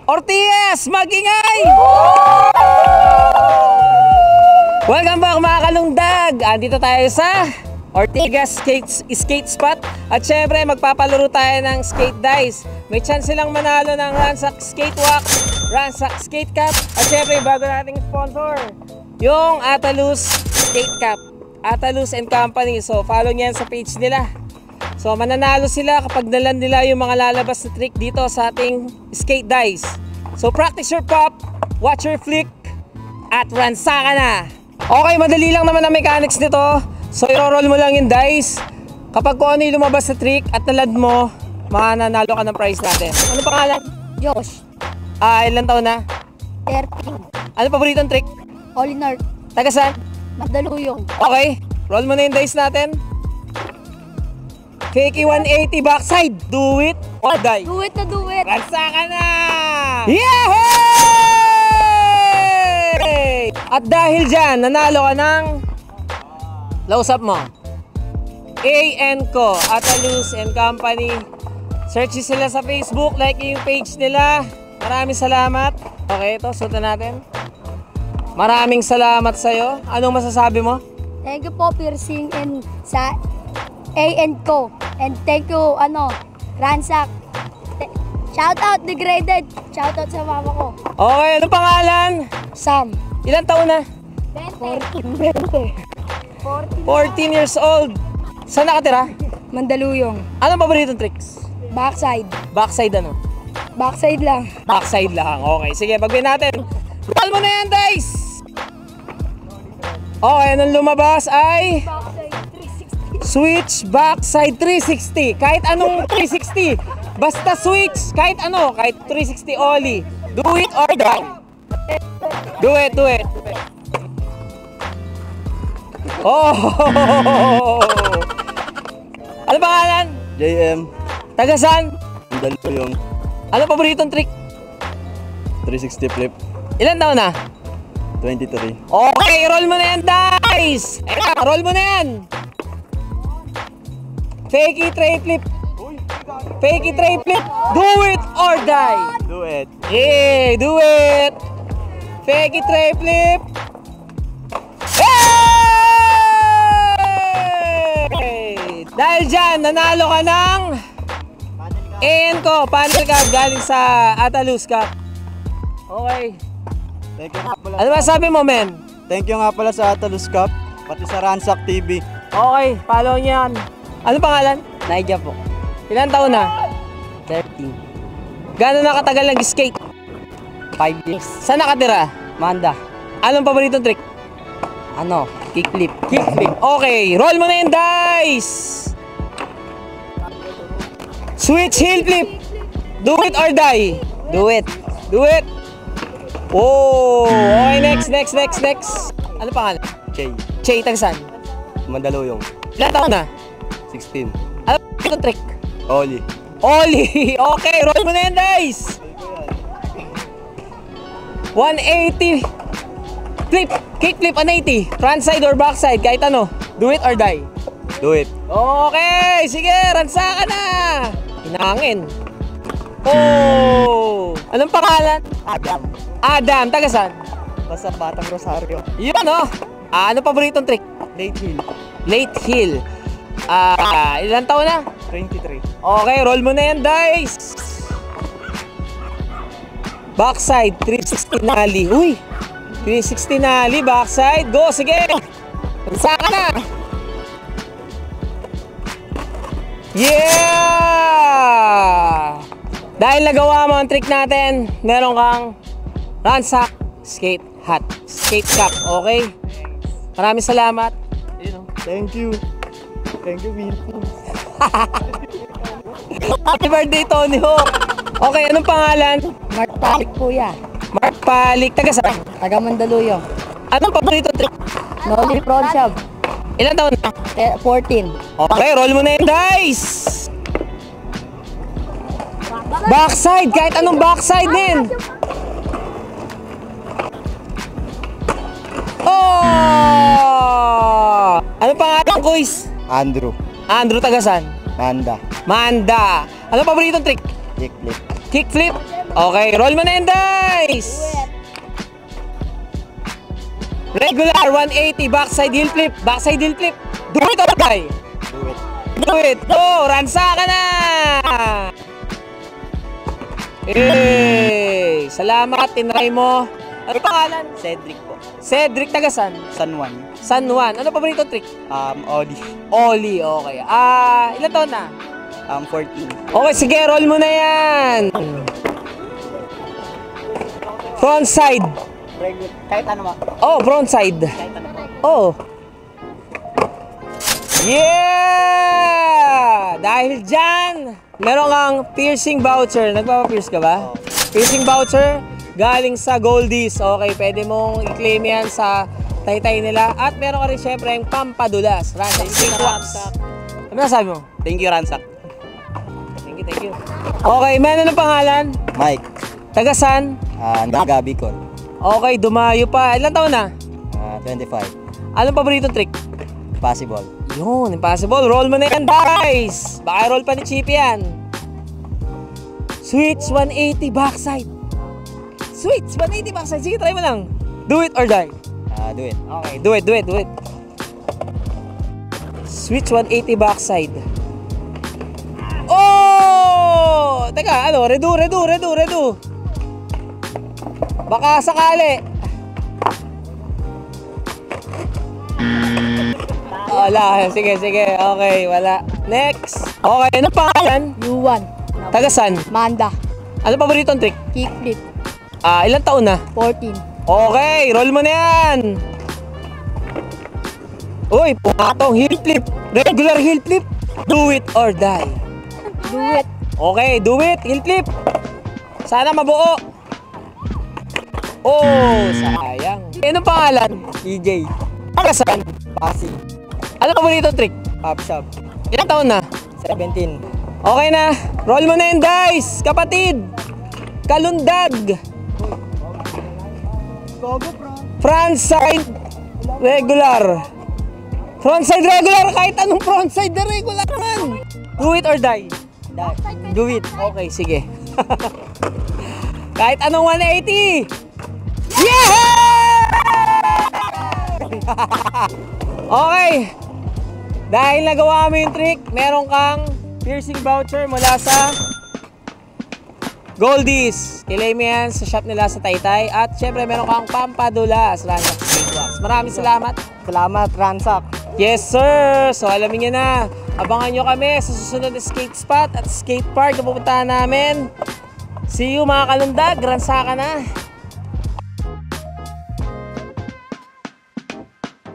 Ortiz, magingay! Welcome back mga kalungdag! Andito tayo sa Ortigas skate spot. At syempre magpapalaro tayo ng skate dice. May chance silang manalo ng Ransack Skate Wax, Ransack Skate Cup. At syempre bago nating sponsor, yung Atalus Skate Cup, Atalus and Company. So follow niyan sa page nila. So mananalo sila kapag nalan nila yung mga lalabas na trick dito sa ating skate dice. So practice your pop, watch your flick, at ransaka na! Okay, madali lang naman ang mechanics nito. So i-roll mo lang yung dice. Kapag kung ano yung lumabas na trick at nalad mo, mananalo ka ng prize natin. Ano pangalan? Josh. Ilan taon na? 13. Ano paboritong trick? Holy North. Taga saan? Mandaluyong. Okay, roll mo na yung dice natin. Fakey 180 backside. Do it or die. Do it na do it. Ransaka na! Yehey! At dahil dyan, nanalo ka ng lausap mo. A&Co, Atalus and Company. Search sila sa Facebook, like yung page nila. Maraming salamat. Okay, ito, suot na natin. Maraming salamat sa'yo. Anong masasabi mo? Thank you po, Piercing and sa A&Co. And thank you, Ransack. Shout out, Degraded. Shout out sa mama ko. Okay, anong pangalan? Sam. Ilang taon na? 14 years old. Saan nakatira? Mandaluyong. Anong paboritong tricks? Backside. Backside ano? Backside lang. Backside lang. Okay, sige, bagay natin. Roll mo na yan, dice! Okay, anong lumabas ay Backside 360. switch backside 360. Kahit anong 360. Basta switch. Kahit ano. Kahit 360 ollie. Do it or die. Do it, do it. Oh! Ano pangalan? JM. Taga saan? Mandaluyong. Ano paboritong trick? 360 flip. Ilan taon na? 23. Okay, roll mo na yan, dice! Roll mo na yan! Fakey tray flip. Fakey tray flip. Do it or die. Do it. Yeah, do it. Fakey tray flip. Hey! Dahil dyan, nanalo ka ng A&Co Panel Cup galing sa Atalus Cup. Okay. Thank you nga pala. Ano ba sabi mo, men? Thank you nga pala sa Atalus Cup, pati sa Ransack TV. Okay, follow niyan. Ano pangalan? Naija po. Ilan taon na? 13. Gano'n na katagal nag-skate? 5 years. Saan nakatira? Manda. Anong paboritong trick? Kickflip. Kickflip. Okay, roll mo na yung dice! Switch heel flip. Do it or die. Do it. Do it. Oh, okay, next. Ano pangalan? Jay. Che, tagsan. Mandaluyong. Ilan taon na? 16. Ano paboritong trick? Oli. Ollie. Okay, roll mo na yung dice. 180. Flip. Kick flip 180. Front side or back side. Kahit ano. Do it or die. Do it. Okay. Sige. Ransa ka na. Hinangin. Oh. Anong pangalan? Adam. Taga saan? Basta Batang Rosario. Yun oh. Ano paboritong trick? Late hill. Late heel. Ilan taon na? 23. Okay, roll mo na yan, dice. Backside, 360 nali. Uy, 360 nali, backside. Go, sige. Saka na. Yeah! Dahil nagawa mo ang trick natin, meron kang Ransack Skate Hat. Skate Cup, okay? Maraming salamat. Thank you. Thank you, Philippines. Happy birthday, Tony Hawk! Okay, anong pangalan? Mark Palik po yan. Mark Palik. Taga saan? Taga Mandaluyong. Anong paborito trick? Nolly Prawn Shop. Ilan taon na? 14. Okay, roll mo na yung dice! Backside! Kahit anong backside din! Oh! Anong pangalan, Kuis? Andrew. Andrew, taga saan? Manda. Manda. Anong paboritong trick? Kickflip. Kickflip? Okay, roll mo na yung dice. Regular 180, backside heel flip. Backside heel flip. Do it or die. Do it. Do it. Go, ransa ka na. Hey, salamat, tinry mo. Ano pangalan? Cedric po. Cedric, tagasan? San Juan. San Juan. Ano paborito trick? Audi. Oli, okay. Ilan taon na? 14. Okay, sige, roll mo na yan. Front side. Regular. Kahit ano ma. Oh, front side. Kahit ano po. Oh. Yeah! Dahil dyan, meron kang piercing voucher. Nagpapa-pierce ka ba? Piercing voucher galing sa Goldies. Okay, pwede mong i-claim yan sa taytay nila. At meron ka rin syempre yung pampadulas. Ransak, Snake Wax. Ano sabi mo? Thank you, Ransak. Thank you, thank you. Okay, may ano pangalan? Mike. Tagasan? Gabi ko. Okay, dumayo pa. Ilan taon na? 25. Anong paborito trick? Possible. Yun, impossible. Roll mo na yan, guys. Baka roll pa ni Chippy yan. Switch 180 backside. Switch 180 backside. Sige, try mo lang. Do it or die. Do it. Okay, do it, do it, do it. Switch 180 backside. Oh! Teka, ano? Redo. Baka sakali. Wala. Sige. Okay, wala. Next. Okay, ano pangalan? Yuan. Tagasan? Manda. Ano paboritong trick? Kickflip. Ilang taon na? 14. Okay, roll mo na yan. Uy, pumatong heel flip. Regular heel flip. Do it or die. Do it. Okay, do it. Heel flip. Sana mabuo. Oh, sayang. Anong pangalan? EJ. Tagasan? Pasig. Ano paboritong trick? Pop shop. Ilang taon na? 17. Okay na. Roll mo na yung dice, kapatid. Kalundag. Gogo, bro. Front side regular. Front side regular. Kahit anong front side na regular naman. Do it or die. Do it. Okay, sige. Kahit anong 180. Yeah! Okay. Dahil nagawa mo yung trick, meron kang piercing voucher mula sa Goldies. Kilay mo yan sa shop nila sa Taytay. At syempre meron kang pampadulas. Ransak Snake Wax. Maraming salamat. Salamat, Ransak. Yes sir! So alamin nyo na. Abangan nyo kami sa susunod na skate spot at skate park na pupuntahan namin. See you mga kalundag. Ransakan na.